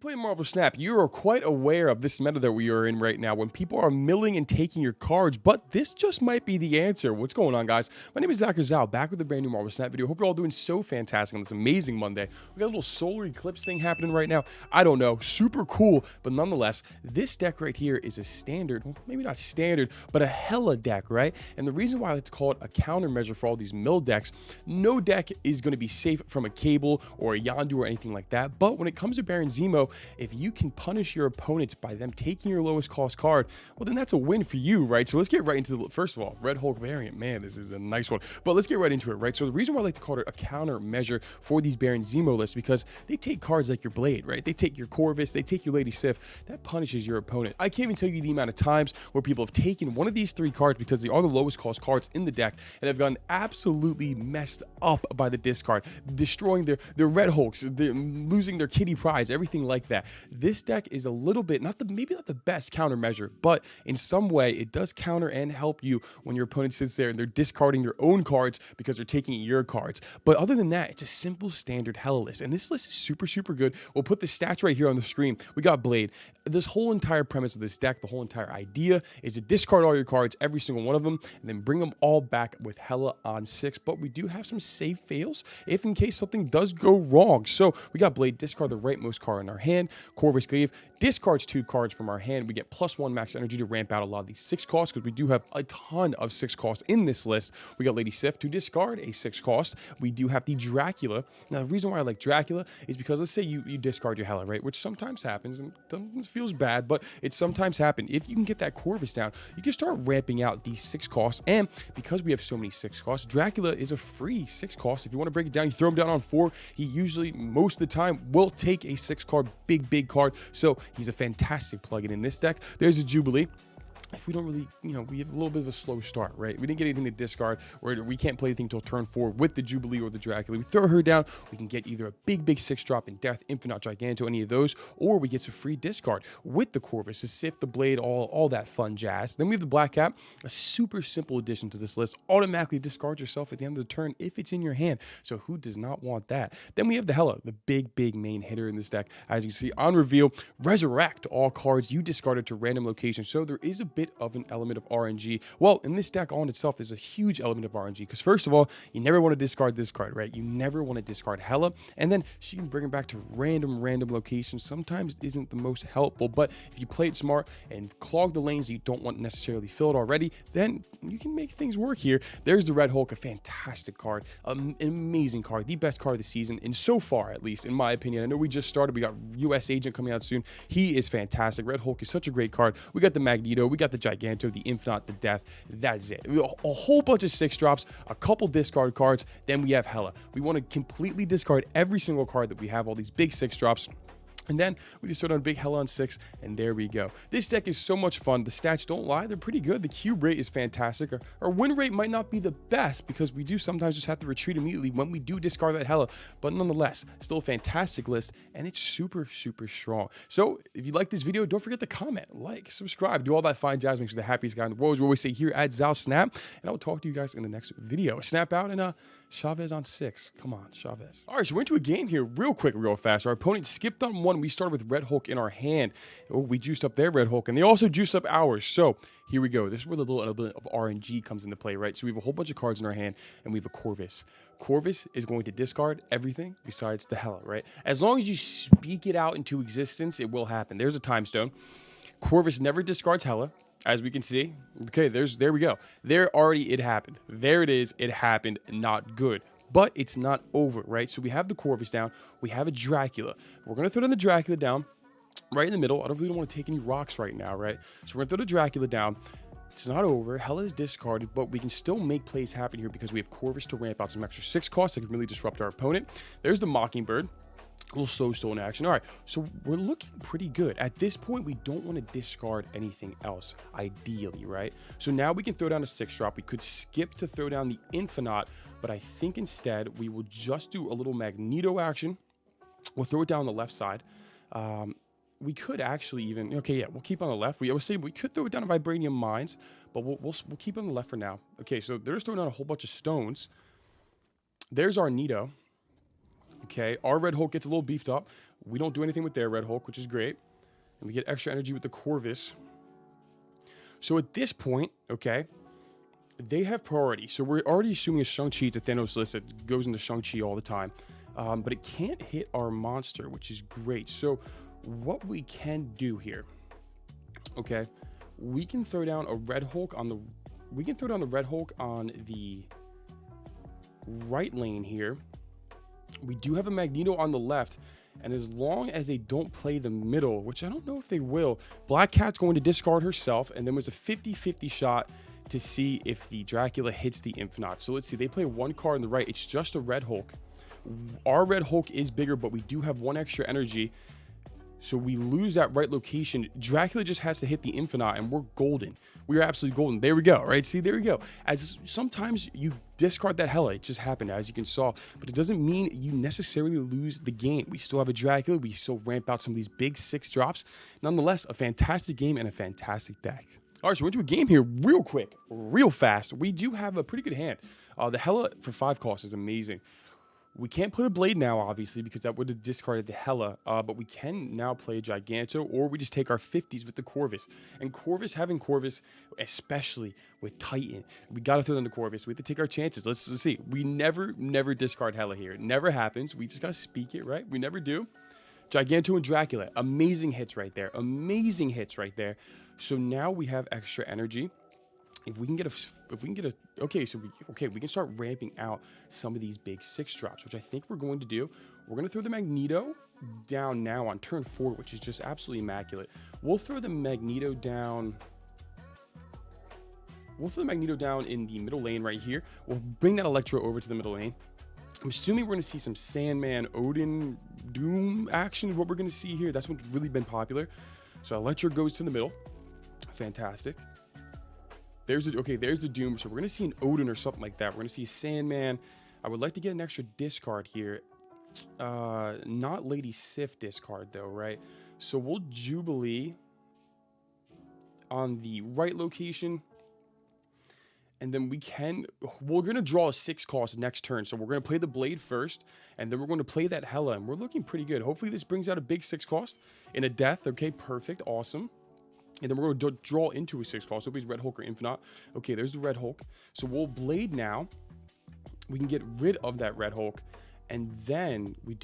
play Marvel Snap, you are quite aware of this meta that we are in right now when people are milling and taking your cards, but this just might be the answer. What's going on, guys? My name is Zach Zhao, back with a brand new Marvel Snap video. Hope you're all doing so fantastic on this amazing Monday. We got a little solar eclipse thing happening right now. I don't know, super cool, but nonetheless, this deck right here is a standard, well, maybe not standard, but a Hela deck, right? And the reason why I like to call it a countermeasure for all these mill decks, no deck is going to be safe from a Cable or a Yondu or anything like that, but when it comes to Baron Zemo, if you can punish your opponents by them taking your lowest cost card, well, then that's a win for you, right? So let's get right into the, first of all, Red Hulk variant. Man, this is a nice one. But let's get right into it, right? So the reason why I like to call it a countermeasure for these Baron Zemo lists, because they take cards like your Blade, right? They take your Corvus, they take your Lady Sif. That punishes your opponent. I can't even tell you the amount of times where people have taken one of these three cards because they are the lowest cost cards in the deck and have gotten absolutely messed up by the discard, destroying their Red Hulks, losing their Kitty Prize, everything like that. This deck is a little bit, maybe not the best countermeasure, but in some way it does counter and help you when your opponent sits there and they're discarding their own cards because they're taking your cards. But other than that, it's a simple standard Hela list, and this list is super, super good. We'll put the stats right here on the screen. We got Blade. This whole entire premise of this deck, the whole entire idea is to discard all your cards, every single one of them, and then bring them all back with Hela on 6. But we do have some save fails if in case something does go wrong. So we got Blade, discard the rightmost card in our hand. Corvus Glaive discards 2 cards from our hand. We get +1 max energy to ramp out a lot of these 6 costs because we do have a ton of 6 costs in this list. We got Lady Sif to discard a 6 cost. We do have the Dracula. Now, the reason why I like Dracula is because let's say you discard your Hela, right? Which sometimes happens and sometimes feels bad, but it sometimes happens. If you can get that Corvus down, you can start ramping out these 6 costs. And because we have so many 6 costs, Dracula is a free 6 cost. If you want to break it down, you throw him down on 4. He usually, most of the time, will take a 6 card, big card. So he's a fantastic plug-in in this deck. There's a Jubilee. If we don't really, we have a little bit of a slow start, right? We didn't get anything to discard, or we can't play anything until turn 4 with the Jubilee or the Dracula. We throw her down, we can get either a big 6-drop in Death, Infinite, Giganto, any of those, or we get some free discard with the Corvus, the Sif, the Blade, all that fun jazz. Then we have the Black Cap, a super simple addition to this list. Automatically discard yourself at the end of the turn if it's in your hand. So who does not want that? Then we have the Hela, the big main hitter in this deck. As you can see on reveal, resurrect all cards you discarded to random locations. So there is a bit of an element of RNG. Well, in this deck on itself, there's a huge element of RNG because first of all, you never want to discard this card, right? You never want to discard Hela, and then she can bring it back to random locations. Sometimes isn't the most helpful, but if you play it smart and clog the lanes that you don't want necessarily filled already, then you can make things work here. There's the Red Hulk, a fantastic card, an amazing card, the best card of the season, and so far, at least in my opinion. I know we just started. We got US Agent coming out soon. He is fantastic. Red Hulk is such a great card. We got the Magneto, we got the Giganto, the Infinite, the Death. That's it. A whole bunch of 6-drops, a couple discard cards, then we have Hela. We want to completely discard every single card that we have, all these big 6-drops. And then we just throw down a big Hela on 6, and there we go. This deck is so much fun. The stats don't lie. They're pretty good. The cube rate is fantastic. Our win rate might not be the best because we do sometimes just have to retreat immediately when we do discard that Hela. But nonetheless, still a fantastic list, and it's super strong. So if you like this video, don't forget to comment, like, subscribe, do all that fine jazz. Makes you the happiest guy in the world, as we always say here at Zal Snap. And I will talk to you guys in the next video. Snap out, and Chavez on 6. Come on, Chavez. All right, so we're into a game here real quick, real fast. Our opponent skipped on 1. We started with Red Hulk in our hand. Oh, we juiced up their Red Hulk, and they also juiced up ours. So here we go. This is where the little element of RNG comes into play, right? So we have a whole bunch of cards in our hand, and we have a Corvus. Corvus is going to discard everything besides the Hela, right? As long as you speak it out into existence, it will happen. There's a time stone. Corvus never discards Hela. As we can see, okay, there we go. It happened. There it is. It happened. Not good. But it's not over, right? So we have the Corvus down. We have a Dracula. We're going to throw down the Dracula down right in the middle. I don't really want to take any rocks right now, right? So we're going to throw the Dracula down. It's not over. Hela is discarded, but we can still make plays happen here because we have Corvus to ramp out some extra 6 costs that can really disrupt our opponent. There's the Mockingbird. A little slow in action. All right, so we're looking pretty good. At this point, we don't want to discard anything else, ideally, right? So now we can throw down a 6-drop. We could skip to throw down the Infinite, but I think instead we will just do a little Magneto action. We'll throw it down the left side. We could actually even, okay, yeah, we'll keep on the left. I was saying we could throw it down a Vibranium Mines, but we'll keep on the left for now. Okay, so they're just throwing down a whole bunch of stones. There's our Nito. Okay, our Red Hulk gets a little beefed up. We don't do anything with their Red Hulk, which is great. And we get extra energy with the Corvus. So at this point, okay, they have priority. So we're already assuming a Shang-Chi to Thanos list that goes into Shang-Chi all the time. But it can't hit our monster, which is great. So what we can do here, okay, we can throw down a Red Hulk on the... We can throw down the Red Hulk on the right lane here. We do have a Magneto on the left. And as long as they don't play the middle, which I don't know if they will, Black Cat's going to discard herself. And then there's a 50-50 shot to see if the Dracula hits the Infinite. So let's see. They play one card on the right. It's just a Red Hulk. Our Red Hulk is bigger, but we do have one extra energy. So we lose that right location. Dracula just has to hit the Infinite, and we're golden. We are absolutely golden. There we go, right? See, there we go. As sometimes you discard that Hela. It just happened, as you can saw. But it doesn't mean you necessarily lose the game. We still have a Dracula. We still ramp out some of these big 6 drops. Nonetheless, a fantastic game and a fantastic deck. All right, so we're into a game here real quick, real fast. We do have a pretty good hand. The Hela for 5 cost is amazing. We can't play the Blade now, obviously, because that would have discarded the Hela, but we can now play Giganto, or we just take our 50s with the Corvus. And Corvus, having Corvus, especially with Titan, we got to throw them the Corvus. We have to take our chances. Let's see. We never discard Hela here. It never happens. We just got to speak it, right? We never do. Giganto and Dracula, amazing hits right there. Amazing hits right there. So now we have extra energy. If we can get we can start ramping out some of these big 6 drops, which I think we're going to do. We're going to throw the Magneto down now on turn 4, which is just absolutely immaculate. We'll throw the Magneto down. We'll throw the Magneto down in the middle lane right here. We'll bring that Electro over to the middle lane. I'm assuming we're going to see some Sandman, Odin, Doom action is what we're going to see here. That's what's really been popular. So Electro goes to the middle. Fantastic. There's the Doom. So we're going to see an Odin or something like that. We're going to see a Sandman. I would like to get an extra discard here. Not Lady Sif discard, though, right? So we'll Jubilee on the right location. And then we're going to draw a 6 cost next turn. So we're going to play the Blade first. And then we're going to play that Hela. And we're looking pretty good. Hopefully this brings out a big 6 cost in a death. Okay, perfect. Awesome. And then we're going to draw into a 6 cost. So it's Red Hulk or Infinite. Okay, there's the Red Hulk. So we'll Blade now. We can get rid of that Red Hulk. And then we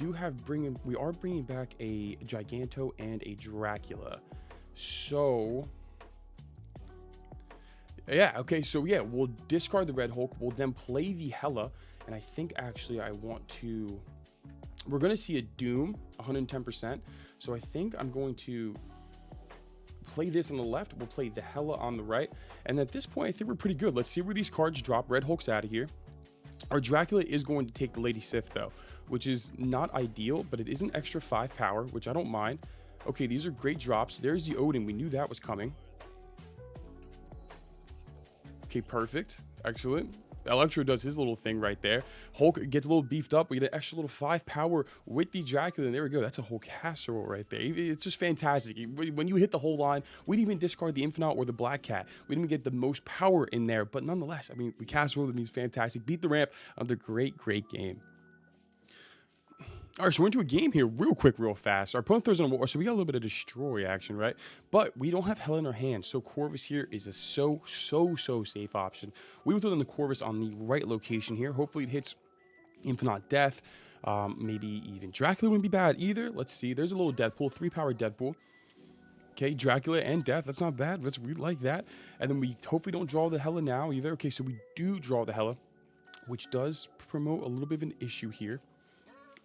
are bringing back a Giganto and a Dracula. So yeah, okay, so yeah, we'll discard the Red Hulk. We'll then play the Hela. And I think actually we're going to see a Doom 110%. So I think I'm going to play this on the left. We'll play the Hela on the right. And at this point, I think we're pretty good. Let's see where these cards drop. Red Hulk's out of here. Our Dracula is going to take the Lady Sif, though, which is not ideal, but it is an extra 5 power, which I don't mind. Okay, these are great drops. There's the Odin. We knew that was coming. Okay, perfect. Excellent. Electro does his little thing right there. Hulk gets a little beefed up. We get an extra little 5 power with the Dracula, and there we go. That's a whole casserole right there. It's just fantastic. When you hit the whole line, we didn't even discard the Infinite or the Black Cat. We didn't even get the most power in there, but nonetheless, I mean, we casserole that means fantastic. Beat the ramp of the great game. All right, so we're into a game here real quick, real fast. Our opponent throws on a war, so we got a little bit of destroy action, right? But we don't have Hela in our hand, so Corvus here is a so safe option. We will throw in the Corvus on the right location here. Hopefully it hits Infinite Death. Maybe even Dracula wouldn't be bad either. Let's see. There's a little Deadpool, 3-power Deadpool. Okay, Dracula and Death. That's not bad. We like that. And then we hopefully don't draw the Hela now either. Okay, so we do draw the Hela, which does promote a little bit of an issue here.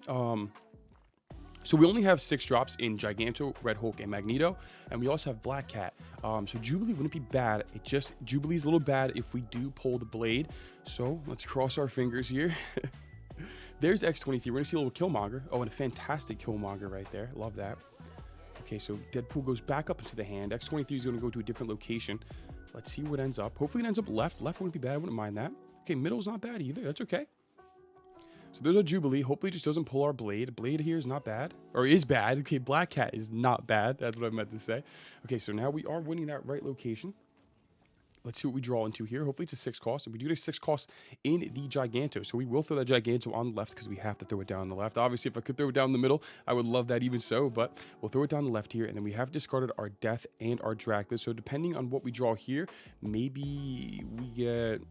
So we only have 6 drops in Giganto, Red Hulk, and Magneto, and we also have Black Cat. So Jubilee wouldn't be bad. Jubilee's a little bad if we do pull the Blade. So let's cross our fingers here. There's X-23. We're gonna see a little Killmonger. Oh, and a fantastic Killmonger right there. Love that. Okay, so Deadpool goes back up into the hand. X-23 is gonna go to a different location. Let's see what ends up. Hopefully it ends up left. Left wouldn't be bad. I wouldn't mind that. Okay, middle's not bad either. That's okay. So there's a Jubilee. Hopefully it just doesn't pull our Blade. Blade here is not bad. Or is bad. Okay, Black Cat is not bad. That's what I meant to say. Okay, so now we are winning that right location. Let's see what we draw into here. Hopefully it's a 6 cost. And we do get a 6 cost in the Giganto. So we will throw that Giganto on the left because we have to throw it down the left. Obviously, if I could throw it down the middle, I would love that even so. But we'll throw it down the left here. And then we have discarded our Death and our Dracula. So depending on what we draw here, maybe we get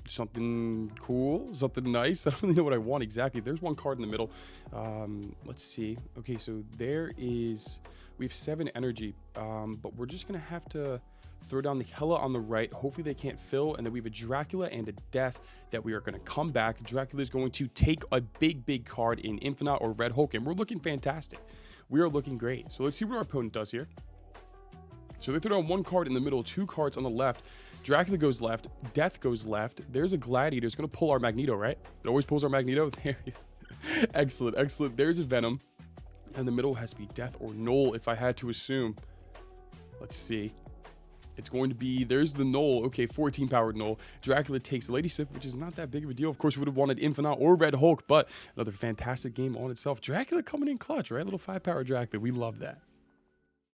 something cool, something nice. I don't really know what I want exactly. There's one card in the middle. Let's see. Okay, so we have 7 energy, but we're just going to have to throw down the Hela on the right. Hopefully they can't fill. And then we have a Dracula and a Death that we are going to come back. Dracula is going to take a big card in Infinite or Red Hulk. And we're looking fantastic. We are looking great. So let's see what our opponent does here. So they throw down 1 card in the middle, 2 cards on the left. Dracula goes left. Death goes left. There's a Gladiator. It's going to pull our Magneto, right? It always pulls our Magneto. There. Excellent, excellent. There's a Venom. And the middle has to be Death or Null, if I had to assume. Let's see. It's going to be, there's the Null. Okay, 14 powered Null. Dracula takes Lady Sif, which is not that big of a deal. Of course, we would have wanted Infinite or Red Hulk, but another fantastic game on itself. Dracula coming in clutch, right? Little 5 power Dracula. We love that.